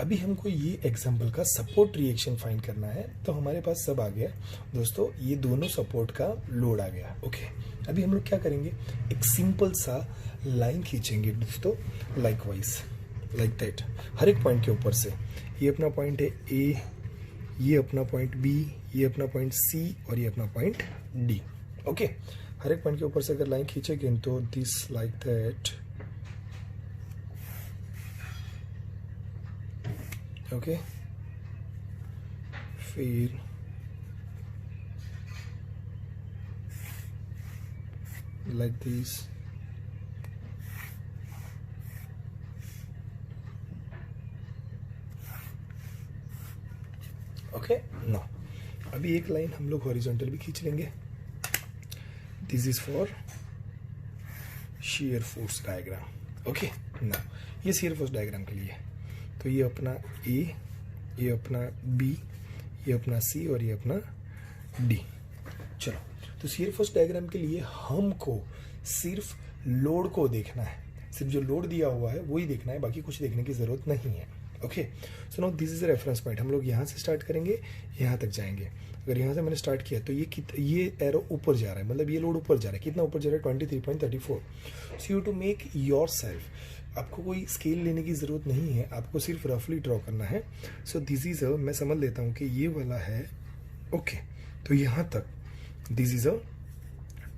अभी हमको ये एग्जाम्पल का सपोर्ट रिएक्शन फाइंड करना है, तो हमारे पास सब आ गया दोस्तों, ये दोनों सपोर्ट का लोड आ गया। ओके, अभी हम लोग क्या करेंगे, एक सिंपल सा लाइन खींचेंगे दोस्तों, लाइक वाइज, लाइक दैट, हर एक पॉइंट के ऊपर से। ये अपना पॉइंट है ए, ये अपना पॉइंट बी, ये अपना पॉइंट सी और ये अपना पॉइंट डी। ओके, हर एक पॉइंट के ऊपर से अगर लाइन खींचेंगे तो दिस लाइक दैट। ओके, फिर लाइक दिस, ओके। नाउ अभी एक लाइन हम लोग हॉरिजॉन्टल भी खींच लेंगे। This is for shear force diagram. Okay, now ये shear फोर्स डायग्राम के लिए, तो ये अपना ए, ये अपना बी, ये अपना सी और ये अपना डी। चलो, तो shear फोर्स डायग्राम के लिए हमको सिर्फ लोड को देखना है, सिर्फ जो लोड दिया हुआ है वही देखना है, बाकी कुछ देखने की जरूरत नहीं है। Okay, so now this is a reference point. हम लोग यहाँ से स्टार्ट करेंगे, यहाँ तक जाएंगे। अगर यहाँ से मैंने स्टार्ट किया तो ये एरो ऊपर जा रहा है, मतलब ये लोड ऊपर जा रहा है। कितना ऊपर जा रहा है? 23.34। So you to make yourself, आपको कोई स्केल लेने की ज़रूरत नहीं है, आपको सिर्फ रफली ड्रॉ करना है। सो दिस इज अ, मैं समझ लेता हूँ कि ये वाला है। ओके, तो यहाँ तक दिस इज अ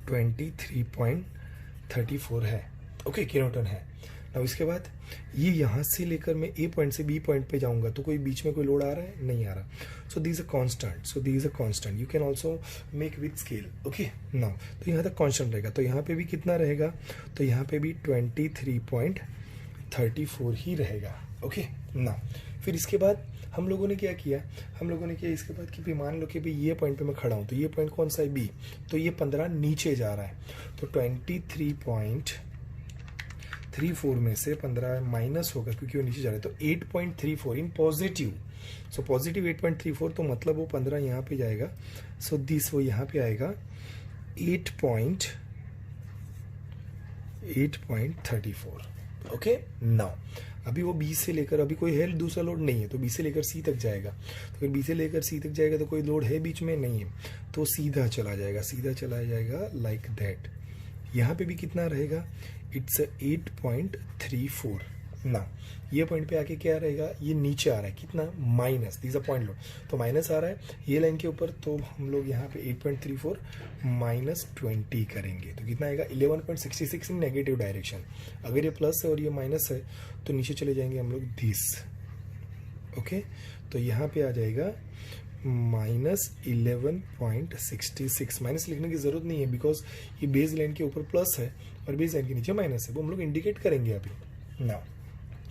23.34 है। ओके, किलोन्यूटन है। अब इसके बाद ये यहाँ से लेकर मैं ए पॉइंट से बी पॉइंट पे जाऊंगा तो कोई बीच में कोई लोड आ रहा है? नहीं आ रहा। So this a constant, so this a constant, you can also make with scale. Okay, now तो यहाँ तक कांस्टेंट रहेगा, तो यहाँ पे भी कितना रहेगा? तो यहाँ पे भी 23.34 ही रहेगा। ओके, नाउ फिर इसके बाद हम लोगों ने क्या किया, हम लोगों ने किया इसके बाद कि भी मान लो कि भी ये पॉइंट पे मैं खड़ा हूँ, तो ये पॉइंट कौन सा है? बी, तो ये 15 नीचे जा रहा है, तो 23.34 में से 15 माइनस होगा क्योंकि वो नीचे जा रहा है, तो 8.34 इन पॉजिटिव। सो पॉजिटिव 8.34, तो मतलब वो 15 यहाँ पे जाएगा। सो दिस वो यहाँ पे आएगा 8.34। ओके, नाउ अभी वो बी से लेकर, अभी कोई है दूसरा लोड नहीं है, तो बी से लेकर सी तक जाएगा। तो अगर बी से लेकर सी तक जाएगा तो कोई लोड है बीच में? नहीं है, तो सीधा चला जाएगा, सीधा चला जाएगा लाइक दैट। यहाँ पे भी कितना रहेगा? इट्स 8.34। ना ये पॉइंट पे आके क्या रहेगा? ये नीचे आ रहा है, कितना? Minus, this a point load, तो माइनस आ रहा है ये लाइन के ऊपर, तो हम लोग यहाँ पे 8.34 माइनस 20 करेंगे तो कितना आएगा? 11.66 इन नेगेटिव डायरेक्शन। अगर ये प्लस है और ये माइनस है तो नीचे चले जाएंगे हम लोग दिस। ओके, तो यहाँ पे आ जाएगा माइनस 11.66। माइनस लिखने की जरूरत नहीं है बिकॉज ये बेस लाइन के ऊपर प्लस है और बेस लाइन के नीचे माइनस है, वो हम लोग इंडिकेट करेंगे अभी ना।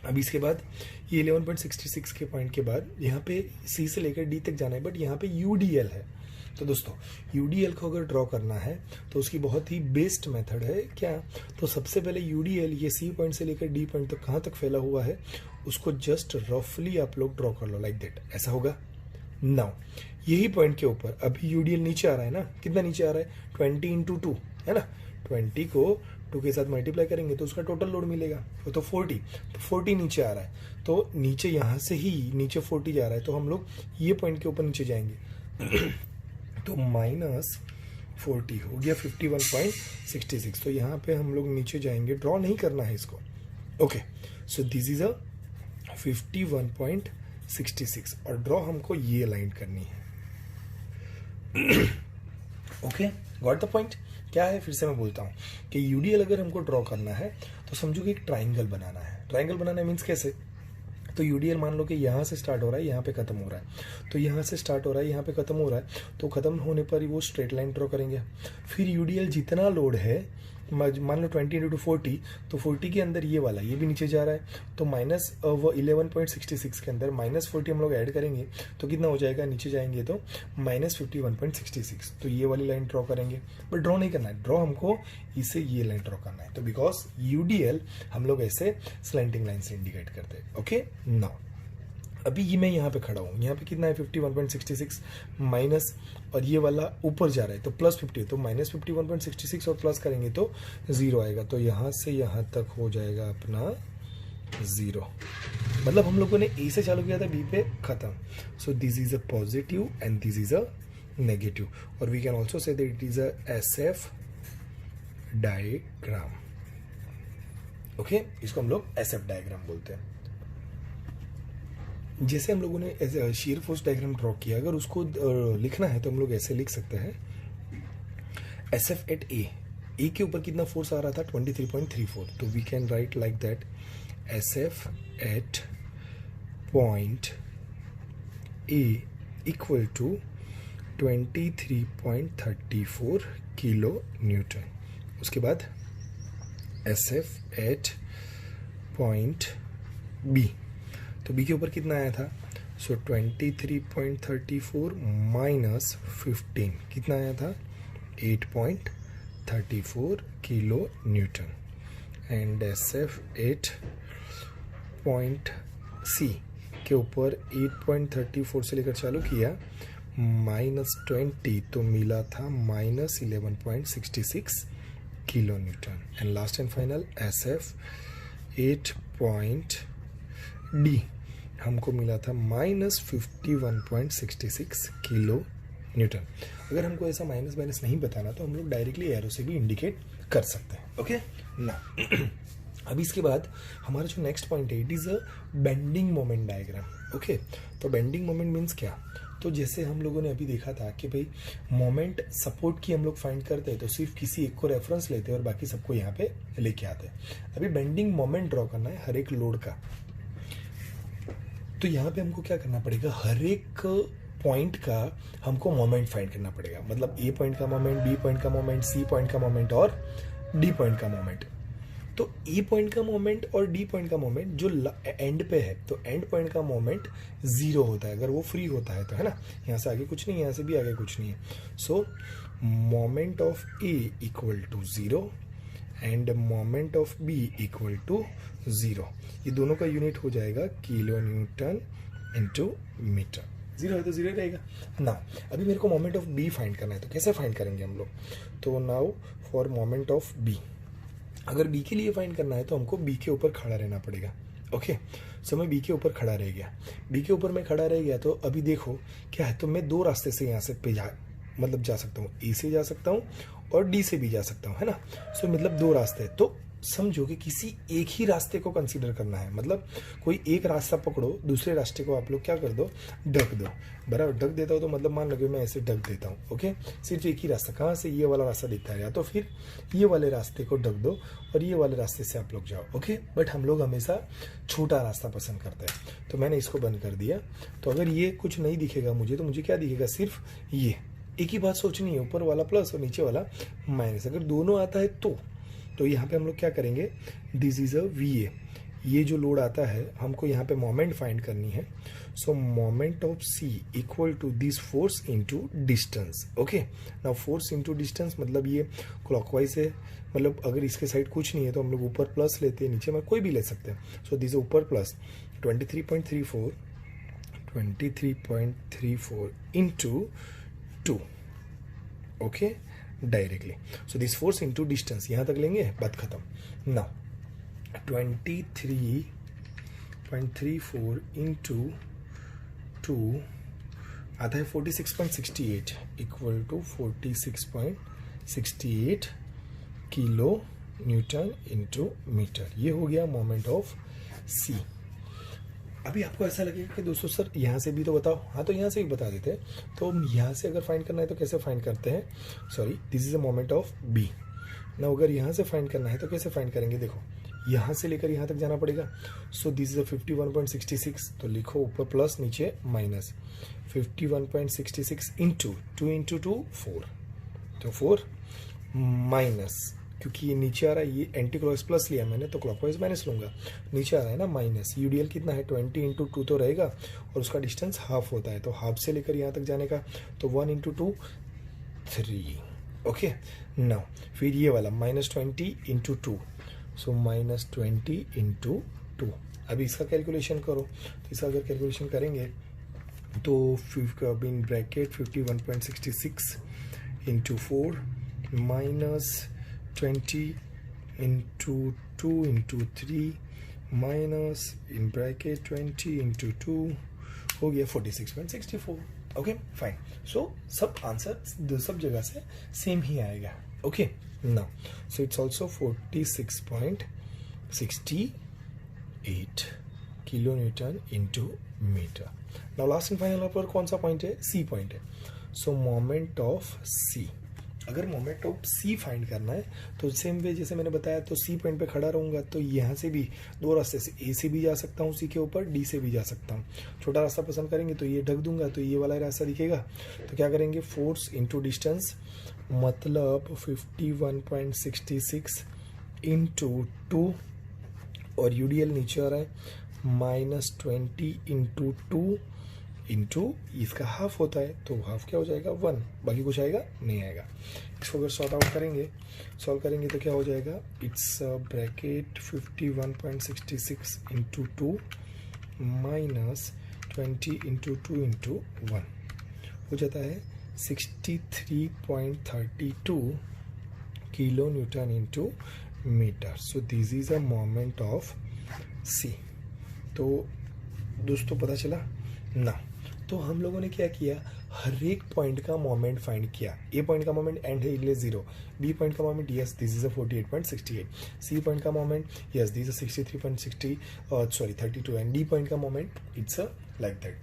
अभी इसके बाद ये 11.66 के पॉइंट के बाद यहाँ पे सी से लेकर डी तक जाना है, बट यहाँ पे यूडीएल है। तो दोस्तों यूडीएल को अगर ड्रॉ करना है तो उसकी बहुत ही बेस्ट मेथड है क्या? तो सबसे पहले यूडीएल ये सी पॉइंट से लेकर डी पॉइंट तक कहाँ तक फैला हुआ है उसको जस्ट रफली आप लोग ड्रॉ कर लो लाइक दैट। ऐसा होगा। नाउ यही पॉइंट के ऊपर अभी यूडीएल नीचे आ रहा है ना, कितना नीचे आ रहा है? 20 इंटू 2 है ना, 20 को 2 के साथ मल्टीप्लाई करेंगे तो उसका टोटल लोड मिलेगा, वो तो 40, तो 40 नीचे आ रहा है, तो नीचे यहाँ से ही नीचे 40 जा रहा है, तो हम लोग ये पॉइंट के ऊपर नीचे जाएंगे तो माइनस 40 हो गया 51.66। तो यहाँ पे हम लोग नीचे जाएंगे, ड्रॉ नहीं करना है इसको। ओके, सो दिस इज अ 51.66 और ड्रॉ हमको ये लाइन करनी है। Okay, got the point? क्या है, फिर से मैं बोलता हूँ कि यूडीएल अगर हमको ड्रॉ करना है तो समझो कि एक ट्राइंगल बनाना है। ट्राइंगल बनाना मीन्स कैसे? तो यूडीएल मान लो कि यहाँ से स्टार्ट हो रहा है, यहाँ पे खत्म हो रहा है, तो यहाँ से स्टार्ट हो रहा है, यहाँ पे खत्म हो रहा है, तो खत्म होने पर वो स्ट्रेट लाइन ड्रॉ करेंगे। फिर यूडीएल जितना लोड है, मान लो 20 इंटू 40, तो 40 के अंदर ये वाला ये भी नीचे जा रहा है, तो माइनस वो 11.66 के अंदर माइनस 40 हम लोग ऐड करेंगे तो कितना हो जाएगा? नीचे जाएंगे तो माइनस 51.66। तो ये वाली लाइन ड्रॉ करेंगे, बट ड्रॉ नहीं करना है, ड्रॉ हमको इसे ये लाइन ड्रॉ करना है। तो बिकॉज यूडीएल हम लोग ऐसे स्लैंटिंग लाइन से इंडिकेट करते हैं। ओके, नाउ अभी ये मैं यहाँ पे खड़ा हूँ, यहाँ पे कितना है? 51.66 माइनस, और ये वाला ऊपर जा रहा है तो प्लस 50, तो माइनस 51.66 और प्लस करेंगे तो 0 आएगा, तो यहाँ से यहाँ तक हो जाएगा अपना 0। मतलब हम लोगों ने ए से चालू किया था, बी पे खत्म. So this is a positive and this is a negative. और we can also say that it is a SF diagram. Okay, इसको हम लोग SF डायग्राम बोलते हैं. जैसे हम लोगों ने शीयर फोर्स डायग्राम ड्रॉ किया, अगर उसको लिखना है तो हम लोग ऐसे लिख सकते हैं. SF एट ए के ऊपर कितना फोर्स आ रहा था, 23.34. तो we can write like that SF at point A equal to 23.34 kilo newton. उसके बाद SF एट पॉइंट बी, तो बी के ऊपर कितना आया था, सो 23.34 माइनस 15 कितना आया था, 8.34 kilo newton. And SF at point C के ऊपर 8.34 से लेकर चालू किया, -20 तो मिला था -11.66 kilo newton. And last and final SF at point D हमको मिला था -51.66 किलो न्यूटन. अगर हमको ऐसा माइनस माइनस नहीं बताना तो हम लोग डायरेक्टली एरो से भी इंडिकेट कर सकते हैं. ओके ना. अब इसके बाद हमारा जो नेक्स्ट पॉइंट है, it is a bending moment diagram. Okay, तो बेंडिंग मोमेंट मीन्स क्या, तो जैसे हम लोगों ने अभी देखा था कि भाई मोमेंट सपोर्ट की हम लोग फाइंड करते हैं तो सिर्फ किसी एक को रेफरेंस लेते हैं और बाकी सबको यहाँ पे लेके आते हैं. अभी बेंडिंग मोमेंट ड्रॉ करना है हर एक लोड का. तो यहाँ पे हमको क्या करना पड़ेगा, हर एक पॉइंट का हमको मोमेंट फाइंड करना पड़ेगा. मतलब ए पॉइंट का मोमेंट, बी पॉइंट का मोमेंट, सी पॉइंट का मोमेंट और डी पॉइंट का मोमेंट. तो ए पॉइंट का मोमेंट और डी पॉइंट का मोमेंट जो एंड पे है, तो एंड पॉइंट का मोमेंट 0 होता है अगर वो फ्री होता है तो, है ना. यहाँ से आगे कुछ नहीं, यहाँ से भी आगे कुछ नहीं है. So moment of A equal to 0 and moment of B equal to 0. ये दोनों का यूनिट हो जाएगा किलो न्यूटन इंटू मीटर. 0 है तो 0 रहेगा ना. अभी मेरे को मोमेंट ऑफ बी फाइंड करना है, तो कैसे फाइंड करेंगे हम लोग, तो now for moment of B, अगर बी के लिए फाइंड करना है तो हमको बी के ऊपर खड़ा रहना पड़ेगा. ओके, सो मैं बी के ऊपर खड़ा रह गया. बी के ऊपर मैं खड़ा रह गया तो अभी देखो क्या है, तो मैं दो रास्ते से यहाँ से मतलब जा सकता हूँ. ए से जा सकता हूँ और डी से भी जा सकता हूँ, है ना. सो मतलब दो रास्ते, तो समझो कि किसी एक ही रास्ते को कंसीडर करना है. मतलब कोई एक रास्ता पकड़ो, दूसरे रास्ते को आप लोग क्या कर दो, ढक दो. बराबर, ढक देता हूँ तो मतलब मान लो कि मैं ऐसे ढक देता हूँ. ओके, सिर्फ एक ही रास्ता, कहाँ से, ये वाला रास्ता दिखता है, या तो फिर ये वाले रास्ते को ढक दो और ये वाले रास्ते से आप लोग जाओ. ओके, बट हम लोग हमेशा छोटा रास्ता पसंद करते हैं, तो मैंने इसको बंद कर दिया. तो अगर ये कुछ नहीं दिखेगा मुझे, तो मुझे क्या दिखेगा, सिर्फ ये. एक ही बात सोचनी है, ऊपर वाला प्लस और नीचे वाला माइनस. अगर दोनों आता है तो यहाँ पे हम लोग क्या करेंगे, दिस इज अ VA. ये जो लोड आता है हमको यहाँ पे मोमेंट फाइंड करनी है. So moment of C equal to this force into distance. Okay, now force into distance मतलब ये क्लॉकवाइज है, मतलब अगर इसके साइड कुछ नहीं है तो हम लोग ऊपर प्लस लेते हैं, नीचे में कोई भी ले सकते हैं. सो दिस ऊपर plus 23.34 into 2. Okay, directly. So this force into distance, यहाँ तक लेंगे, बात खत्म. नाउ 23.34 इंटू 2 आता है 46.68 equal to 46.68 kilo newton into metre. ये हो गया मोमेंट ऑफ C. अभी आपको ऐसा लगेगा कि दोस्तों सर यहाँ से भी तो बताओ, हाँ तो यहाँ से भी बता देते हैं. तो यहाँ से अगर फाइंड करना है तो कैसे फाइंड करते हैं, sorry this is a moment of B. ना अगर यहाँ से फाइंड करना है तो कैसे फाइंड करेंगे, देखो यहाँ से लेकर यहाँ तक जाना पड़ेगा. सो दिस इज अ 51.66, तो लिखो ऊपर प्लस नीचे माइनस. 51.66 इंटू 2 इंटू 2 4, तो 4 माइनस, क्योंकि ये नीचे आ रहा है, ये एंटी क्लॉकवाइज प्लस लिया मैंने तो क्लॉकवाइज माइनस लूंगा. नीचे आ रहा है ना माइनस. यूडीएल कितना है, 20 इंटू 2 तो रहेगा और उसका डिस्टेंस हाफ होता है, तो हाफ से लेकर यहाँ तक जाने का तो 1 इंटू 2 3. ओके, नाउ फिर ये वाला -20 इंटू 2, सो -20 इंटू 2. अभी इसका कैलकुलेशन करो, तो इसका अगर कैलकुलेशन करेंगे तो in bracket 51.66 into 4 -20 into 2 into 3 minus in bracket 20 into 2 हो गया 46.64. Okay fine. सो सब आंसर सब जगह से सेम ही आएगा. Okay now so it's also 46.68 kilo newton into metre. Now last and final पर कौन सा पॉइंट है? सी पॉइंट है. So moment of C. अगर मोमेंट ऑफ सी फाइंड करना है तो सेम वे जैसे मैंने बताया, तो सी पॉइंट पे खड़ा रहूंगा तो यहाँ से भी दो रास्ते से, ए से भी जा सकता हूँ सी के ऊपर, डी से भी जा सकता हूँ. छोटा रास्ता पसंद करेंगे तो ये ढक दूंगा तो ये वाला रास्ता दिखेगा. तो क्या करेंगे? फोर्स इंटू डिस्टेंस, मतलब 51.66 इंटू 2 और यूडीएल नीचे आ रहा है -20 इंटू 2 इंटू इसका हाफ होता है तो हाफ क्या हो जाएगा? 1. बाकी कुछ आएगा? नहीं आएगा. इसको अगर सॉल्व करेंगे तो क्या हो जाएगा? It's bracket 51.66 into 2 minus 20 into 2 into 1 हो जाता है 63.32 kilo newton into metre. So this is a moment of C. तो दोस्तों पता चला ना. तो हम लोगों ने क्या किया? हर एक पॉइंट का मोमेंट फाइंड किया. ए पॉइंट का मोमेंट एंड है इसलिए 0. बी पॉइंट का moment yes this is a 48.68. C point का moment yes this is 32 and D point का moment it's a like that.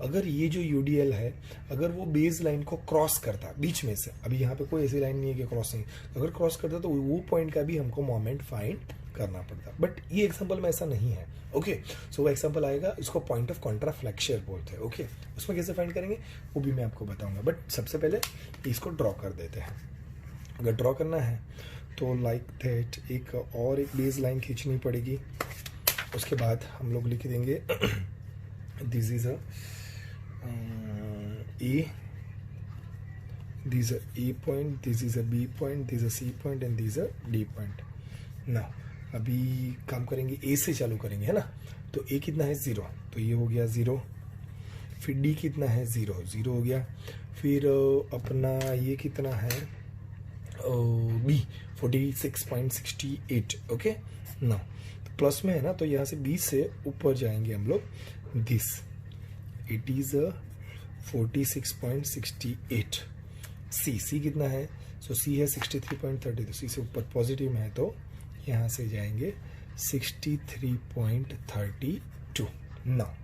अगर ये जो यूडीएल है अगर वो बेस लाइन को क्रॉस करता बीच में से, अभी यहाँ पे कोई ऐसी लाइन नहीं है कि क्रॉसिंग, अगर क्रॉस करता तो वो पॉइंट का भी हमको मोमेंट फाइंड करना पड़ता. बट ये एग्जांपल में ऐसा नहीं है. ओके सो वो एग्जांपल आएगा, इसको पॉइंट ऑफ कॉन्ट्राफ्लेक्शन बोलते हैं. ओके उसमें कैसे फाइंड करेंगे वो भी मैं आपको बताऊंगा. बट सबसे पहले इसको ड्रॉ कर देते हैं. अगर ड्रॉ करना है तो लाइक दैट एक बेस लाइन खींचनी पड़ेगी. उसके बाद हम लोग लिख देंगे this is a A, this is a A point, this is a B point, this is a C point and this is a D point. Now अभी काम करेंगे A से चालू करेंगे है ना. तो A कितना है? 0. तो ये हो गया 0. फिर D कितना है? 0 हो गया. फिर अपना ये कितना है? B 46.68. ओके ना प्लस में है ना, तो यहाँ से B से ऊपर जाएंगे हम लोग. This it is 46.68. सी कितना है? सो सी है 63.30. तो सी से ऊपर पॉजिटिव में है तो यहाँ से जाएंगे 63.32. ना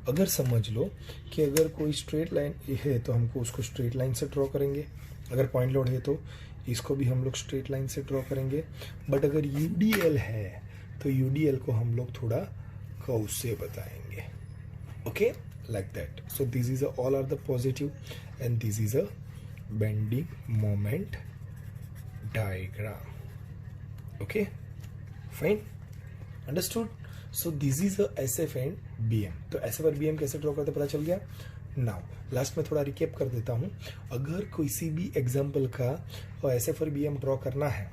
अगर समझ लो कि अगर कोई स्ट्रेट लाइन है तो हमको उसको स्ट्रेट लाइन से ड्रॉ करेंगे. अगर पॉइंट लोड है तो इसको भी हम लोग स्ट्रेट लाइन से ड्रॉ करेंगे. बट अगर यूडीएल है तो यूडीएल को हम लोग थोड़ा कर्व से बताएंगे. Okay like that. So this is all are the positive and this is a bending moment diagram. Okay fine understood. So this is a SF and BM. तो SF और BM कैसे draw करते पता चल गया. Now last में थोड़ा recap कर देता हूँ. अगर किसी भी एग्जाम्पल का SF और BM ड्रॉ करना है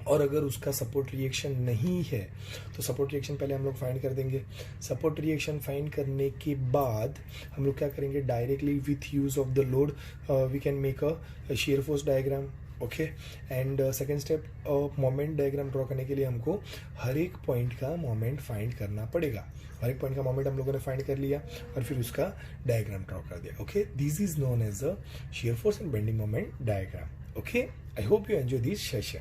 और अगर उसका सपोर्ट रिएक्शन नहीं है तो सपोर्ट रिएक्शन पहले हम लोग फाइंड कर देंगे. सपोर्ट रिएक्शन फाइंड करने के बाद हम लोग क्या करेंगे? Directly with use of the load we can make a shear force diagram. Okay and second step moment diagram draw करने के लिए हमको हर एक पॉइंट का मोमेंट फाइंड करना पड़ेगा. हर एक पॉइंट का मोमेंट हम लोगों ने फाइंड कर लिया और फिर उसका डायग्राम ड्रॉ कर दिया. Okay this is known as a shear force and bending moment diagram. Okay I hope you enjoy this session.